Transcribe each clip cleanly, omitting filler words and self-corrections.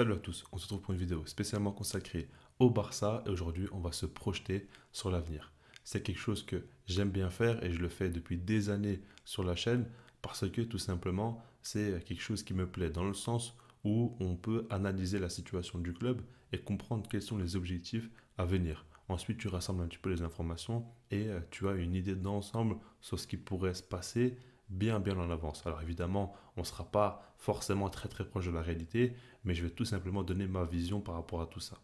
Salut à tous, on se retrouve pour une vidéo spécialement consacrée au Barça et aujourd'hui on va se projeter sur l'avenir. C'est quelque chose que j'aime bien faire et je le fais depuis des années sur la chaîne parce que tout simplement c'est quelque chose qui me plaît dans le sens où on peut analyser la situation du club et comprendre quels sont les objectifs à venir. Ensuite tu rassembles un petit peu les informations et tu as une idée d'ensemble sur ce qui pourrait se passer bien en avance. Alors évidemment on ne sera pas forcément très proche de la réalité mais je vais tout simplement donner ma vision par rapport à tout ça.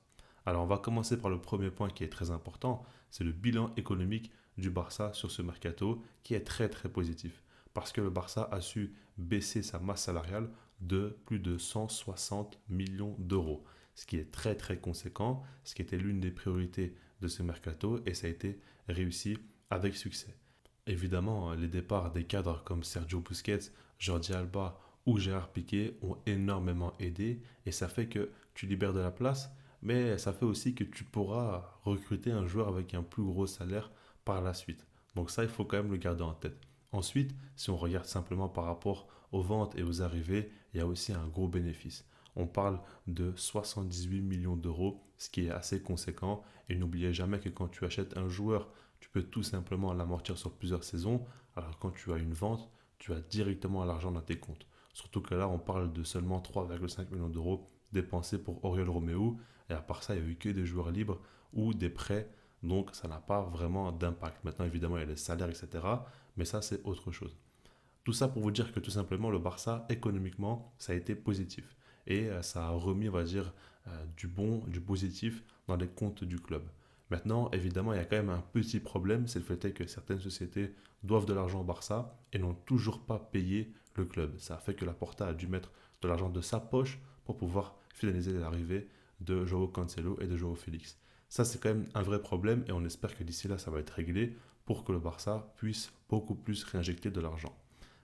Alors on va commencer par le premier point qui est très important, c'est le bilan économique du Barça sur ce mercato qui est très positif. Parce que le Barça a su baisser sa masse salariale de plus de 160 millions d'euros. Ce qui est très conséquent, ce qui était l'une des priorités de ce mercato et ça a été réussi avec succès. Évidemment, les départs des cadres comme Sergio Busquets, Jordi Alba ou Gérard Piqué ont énormément aidé et ça fait que tu libères de la place, mais ça fait aussi que tu pourras recruter un joueur avec un plus gros salaire par la suite. Donc ça, il faut quand même le garder en tête. Ensuite, si on regarde simplement par rapport aux ventes et aux arrivées, il y a aussi un gros bénéfice. On parle de 78 millions d'euros, ce qui est assez conséquent. Et n'oubliez jamais que quand tu achètes un joueur, tu peux tout simplement l'amortir sur plusieurs saisons. Alors quand tu as une vente, tu as directement l'argent dans tes comptes. Surtout que là, on parle de seulement 3,5 millions d'euros dépensés pour Oriol Romeu. Et à part ça, il n'y a eu que des joueurs libres ou des prêts. Donc, ça n'a pas vraiment d'impact. Maintenant, évidemment, il y a les salaires, etc. Mais ça, c'est autre chose. Tout ça pour vous dire que tout simplement, le Barça, économiquement, ça a été positif. Et ça a remis, on va dire, du bon, du positif dans les comptes du club. Maintenant, évidemment, il y a quand même un petit problème, c'est le fait que certaines sociétés doivent de l'argent au Barça et n'ont toujours pas payé le club. Ça a fait que la Porta a dû mettre de l'argent de sa poche pour pouvoir finaliser l'arrivée de Joao Cancelo et de Joao Félix. Ça, c'est quand même un vrai problème et on espère que d'ici là, ça va être réglé pour que le Barça puisse beaucoup plus réinjecter de l'argent.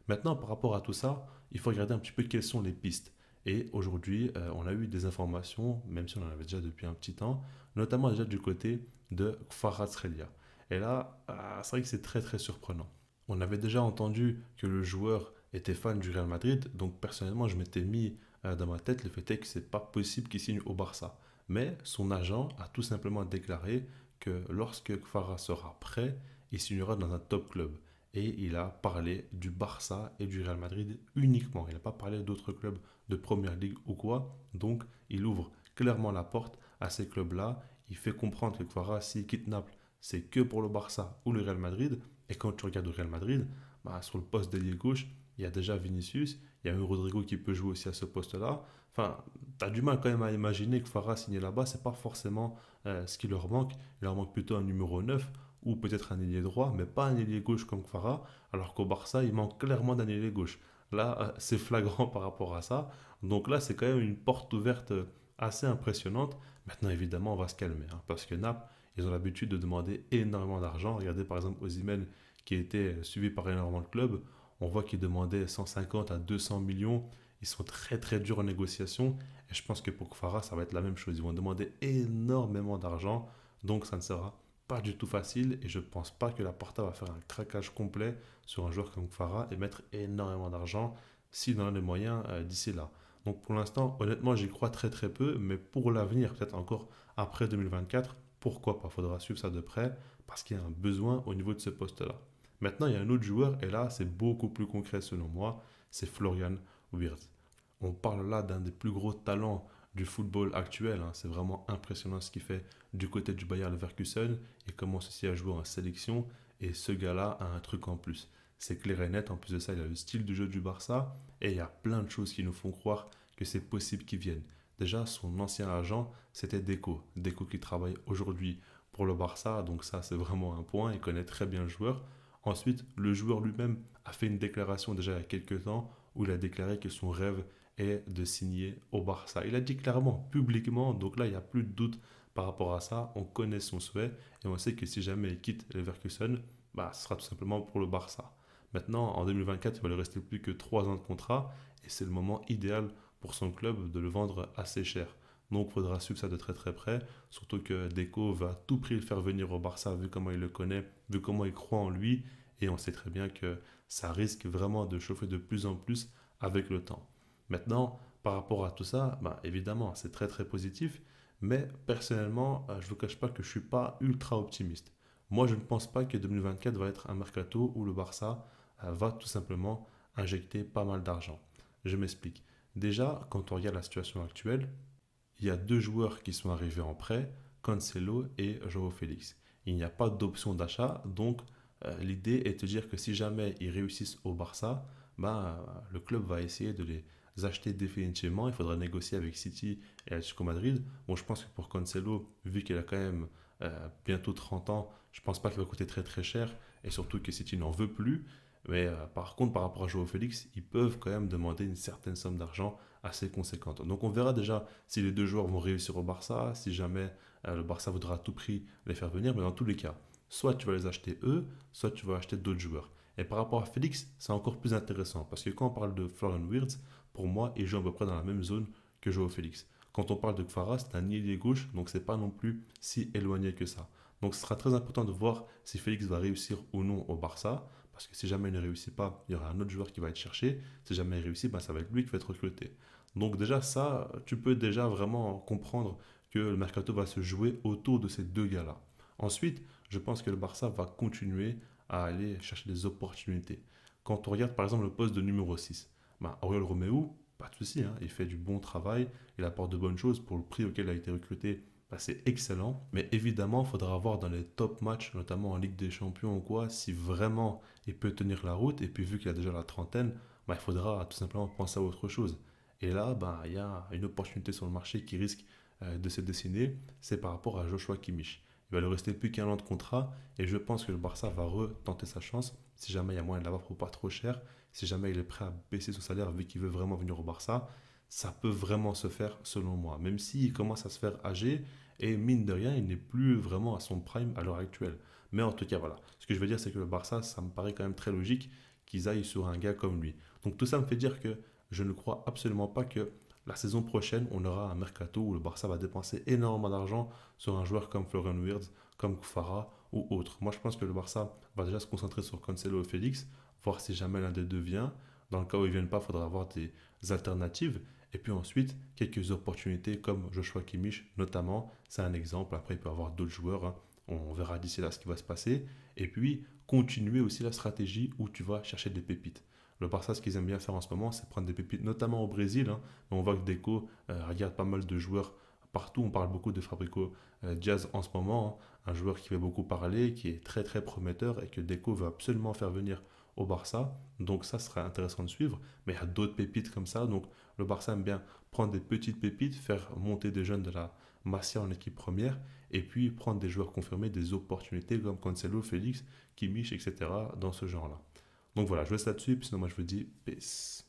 Maintenant, par rapport à tout ça, il faut regarder un petit peu quelles sont les pistes. Et aujourd'hui, on a eu des informations, même si on en avait déjà depuis un petit temps, notamment déjà du côté de Kvaratskhelia. Et là, c'est vrai que c'est très surprenant. On avait déjà entendu que le joueur était fan du Real Madrid, donc personnellement, je m'étais mis dans ma tête le fait est que c'est pas possible qu'il signe au Barça. Mais son agent a tout simplement déclaré que lorsque Kvara sera prêt, il signera dans un top club et il a parlé du Barça et du Real Madrid uniquement. Il n'a pas parlé d'autres clubs de première ligue ou quoi. Donc, il ouvre clairement la porte à ces clubs-là. Il fait comprendre que Kvara, s'il quitte Naples, c'est que pour le Barça ou le Real Madrid. Et quand tu regardes le Real Madrid, bah, sur le poste d'ailier gauche, il y a déjà Vinicius, il y a eu Rodrigo qui peut jouer aussi à ce poste-là. Enfin, tu as du mal quand même à imaginer que Farah signé là-bas, c'est pas forcément ce qui leur manque. Il leur manque plutôt un numéro 9 ou peut-être un ailier droit, mais pas un ailier gauche comme Farah, alors qu'au Barça, il manque clairement d'un ailier gauche. Là, c'est flagrant par rapport à ça. Donc là, c'est quand même une porte ouverte assez impressionnante. Maintenant, évidemment, on va se calmer, hein, parce que Naples, ils ont l'habitude de demander énormément d'argent. Regardez par exemple Osimhen, qui était suivi par énormément de clubs. On voit qu'ils demandaient 150 à 200 millions. Ils sont très durs en négociation. Et je pense que pour Kfara, ça va être la même chose. Ils vont demander énormément d'argent. Donc ça ne sera pas du tout facile. Et je ne pense pas que la Porta va faire un craquage complet sur un joueur comme Kfara et mettre énormément d'argent s'il en a les moyens d'ici là. Donc pour l'instant, honnêtement, j'y crois très peu. Mais pour l'avenir, peut-être encore après 2024, pourquoi pas? Il faudra suivre ça de près parce qu'il y a un besoin au niveau de ce poste-là. Maintenant, il y a un autre joueur, et là, c'est beaucoup plus concret selon moi, c'est Florian Wirtz. On parle là d'un des plus gros talents du football actuel, hein. C'est vraiment impressionnant ce qu'il fait du côté du Bayer Leverkusen. Il commence aussi à jouer en sélection, et ce gars-là a un truc en plus. C'est clair et net, en plus de ça, il a le style du jeu du Barça, et il y a plein de choses qui nous font croire que c'est possible qu'il vienne. Déjà, son ancien agent, c'était Deco. Deco qui travaille aujourd'hui pour le Barça, donc ça, c'est vraiment un point. Il connaît très bien le joueur. Ensuite, le joueur lui-même a fait une déclaration déjà il y a quelques temps où il a déclaré que son rêve est de signer au Barça. Il a dit clairement, publiquement, donc là, il n'y a plus de doute par rapport à ça. On connaît son souhait et on sait que si jamais il quitte Leverkusen, bah, ce sera tout simplement pour le Barça. Maintenant, en 2024, il va lui rester plus que 3 ans de contrat et c'est le moment idéal pour son club de le vendre assez cher. Donc il faudra suivre ça de très près, surtout que Deco va à tout prix le faire venir au Barça vu comment il le connaît, vu comment il croit en lui, et on sait très bien que ça risque vraiment de chauffer de plus en plus avec le temps. Maintenant, Par rapport à tout ça, bah, évidemment, c'est très très positif, mais personnellement, je ne vous cache pas que je ne suis pas ultra optimiste. Moi, je ne pense pas que 2024 va être un mercato où le Barça va tout simplement injecter pas mal d'argent. Je m'explique. Déjà, quand on regarde la situation actuelle, il y a deux joueurs qui sont arrivés en prêt, Cancelo et Joao Félix. Il n'y a pas d'option d'achat, donc l'idée est de dire que si jamais ils réussissent au Barça, le club va essayer de les acheter définitivement. Il faudra négocier avec City et Atlético Madrid. Bon, je pense que pour Cancelo, vu qu'il a quand même bientôt 30 ans, je pense pas qu'il va coûter très très cher, et surtout que City n'en veut plus. Mais par contre, par rapport à Joao Félix, ils peuvent quand même demander une certaine somme d'argent assez conséquente. Donc on verra déjà si les deux joueurs vont réussir au Barça, si jamais le Barça voudra à tout prix les faire venir, mais dans tous les cas, soit tu vas les acheter eux, soit tu vas acheter d'autres joueurs. Et par rapport à Félix, c'est encore plus intéressant, parce que quand on parle de Florian Wirtz, pour moi, il joue à peu près dans la même zone que Joao Félix. Quand on parle de Kvaras, c'est un ailier gauche, donc c'est pas non plus si éloigné que ça. Donc ce sera très important de voir si Félix va réussir ou non au Barça, parce que si jamais il ne réussit pas, il y aura un autre joueur qui va être cherché. Si jamais il réussit, ça va être lui qui va être recruté. Donc déjà ça, tu peux déjà vraiment comprendre que le mercato va se jouer autour de ces deux gars-là. Ensuite, je pense que le Barça va continuer à aller chercher des opportunités. Quand on regarde par exemple le poste de numéro 6, Oriol Romeu, pas de souci, hein, il fait du bon travail, il apporte de bonnes choses pour le prix auquel il a été recruté. C'est excellent, mais évidemment, il faudra voir dans les top matchs, notamment en Ligue des Champions ou quoi, si vraiment il peut tenir la route. Et puis, vu qu'il a déjà la trentaine, il faudra tout simplement penser à autre chose. Et là, il y a une opportunité sur le marché qui risque de se dessiner, c'est par rapport à Joshua Kimmich. Il va lui rester plus qu'un an de contrat et je pense que le Barça va retenter sa chance si jamais il y a moyen de l'avoir pour pas trop cher, si jamais il est prêt à baisser son salaire vu qu'il veut vraiment venir au Barça. Ça peut vraiment se faire selon moi, même s'il commence à se faire âgé et mine de rien, il n'est plus vraiment à son prime à l'heure actuelle. Mais en tout cas, voilà. Ce que je veux dire, c'est que le Barça, ça me paraît quand même très logique qu'ils aillent sur un gars comme lui. Donc tout ça me fait dire que je ne crois absolument pas que la saison prochaine, on aura un mercato où le Barça va dépenser énormément d'argent sur un joueur comme Florian Wirtz, comme Kfara ou autre. Moi, je pense que le Barça va déjà se concentrer sur Cancelo et Félix, voir si jamais l'un des deux vient. Dans le cas où ils ne viennent pas, il faudra avoir des alternatives. Et puis ensuite, quelques opportunités comme Joshua Kimmich, notamment. C'est un exemple. Après, il peut y avoir d'autres joueurs, hein. On verra d'ici là ce qui va se passer. Et puis, continuer aussi la stratégie où tu vas chercher des pépites. Le Barça, ce qu'ils aiment bien faire en ce moment, c'est prendre des pépites, notamment au Brésil, hein. On voit que Deco regarde pas mal de joueurs partout. On parle beaucoup de Fabrico Diaz en ce moment, hein. Un joueur qui fait beaucoup parler, qui est très très prometteur et que Deco veut absolument faire venir au Barça. Donc ça serait intéressant de suivre. Mais il y a d'autres pépites comme ça. Donc le Barça aime bien prendre des petites pépites, faire monter des jeunes de la Masia en équipe première et puis prendre des joueurs confirmés, des opportunités comme Cancelo, Félix, Kimmich, etc. dans ce genre-là. Donc voilà, je reste là-dessus, puis sinon moi je vous dis peace.